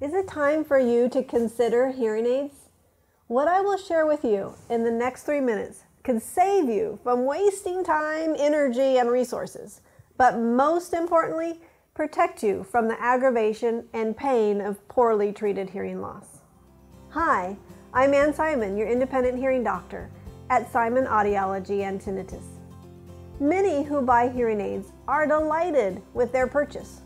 Is it time for you to consider hearing aids? What I will share with you in the next 3 minutes can save you from wasting time, energy, and resources, but most importantly, protect you from the aggravation and pain of poorly treated hearing loss. Hi, I'm Simon, your independent hearing doctor at Simon Audiology Tinnitus. Many who buy hearing aids are delighted with their purchase.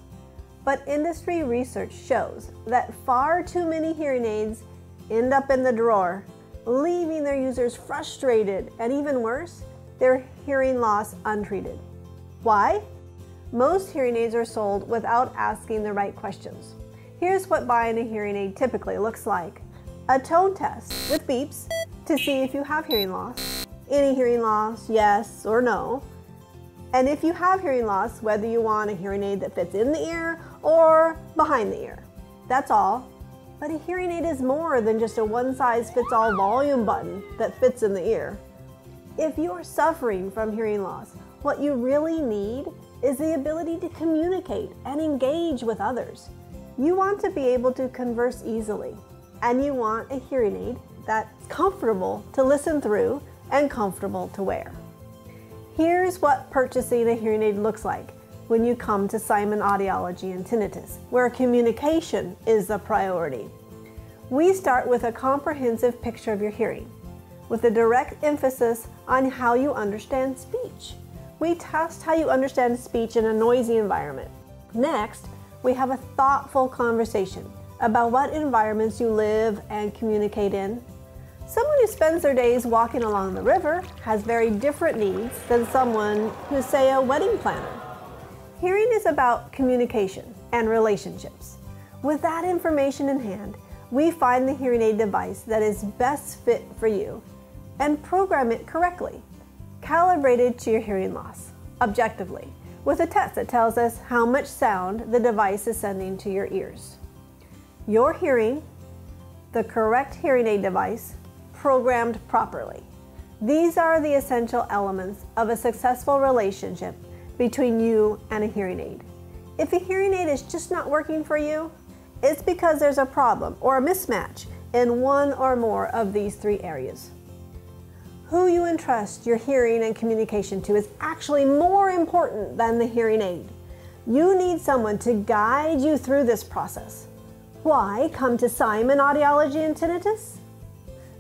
But industry research shows that far too many hearing aids end up in the drawer, leaving their users frustrated and, even worse, their hearing loss untreated. Why? Most hearing aids are sold without asking the right questions. Here's what buying a hearing aid typically looks like. A tone test with beeps to see if you have hearing loss. Any hearing loss, yes or no. And if you have hearing loss, whether you want a hearing aid that fits in the ear or behind the ear. That's all. But a hearing aid is more than just a one-size-fits-all volume button that fits in the ear. If you are suffering from hearing loss, what you really need is the ability to communicate and engage with others. You want to be able to converse easily, and you want a hearing aid that's comfortable to listen through and comfortable to wear. Here's what purchasing a hearing aid looks like when you come to Simon Audiology Tinnitus, where communication is the priority. We start with a comprehensive picture of your hearing, with a direct emphasis on how you understand speech. We test how you understand speech in a noisy environment. Next, we have a thoughtful conversation about what environments you live and communicate in. Someone who spends their days walking along the river has very different needs than someone who's, say, a wedding planner. Hearing is about communication and relationships. With that information in hand, we find the hearing aid device that is best fit for you and program it correctly, calibrated to your hearing loss, objectively, with a test that tells us how much sound the device is sending to your ears. Your hearing, the correct hearing aid device, programmed properly. These are the essential elements of a successful relationship between you and a hearing aid. If a hearing aid is just not working for you, it's because there's a problem or a mismatch in one or more of these 3 areas. Who you entrust your hearing and communication to is actually more important than the hearing aid. You need someone to guide you through this process. Why come to Simon Audiology Tinnitus?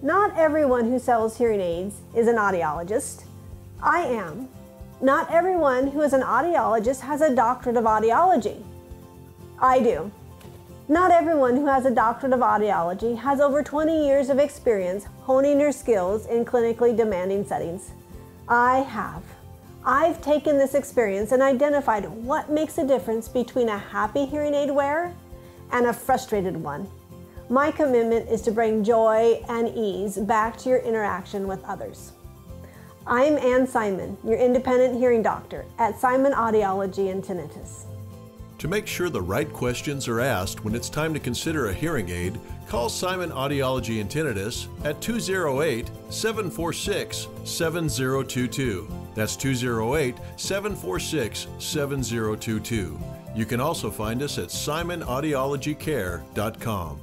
Not everyone who sells hearing aids is an audiologist. I am. Not everyone who is an audiologist has a doctorate of audiology. I do. Not everyone who has a doctorate of audiology has over 20 years of experience honing your skills in clinically demanding settings. I have. I've taken this experience and identified what makes a difference between a happy hearing aid wearer and a frustrated one. My commitment is to bring joy and ease back to your interaction with others. I'm Simon, your independent hearing doctor at Simon Audiology Tinnitus. To make sure the right questions are asked when it's time to consider a hearing aid, call Simon Audiology Tinnitus at 208-746-7022. That's 208-746-7022. You can also find us at simonaudiologycare.com.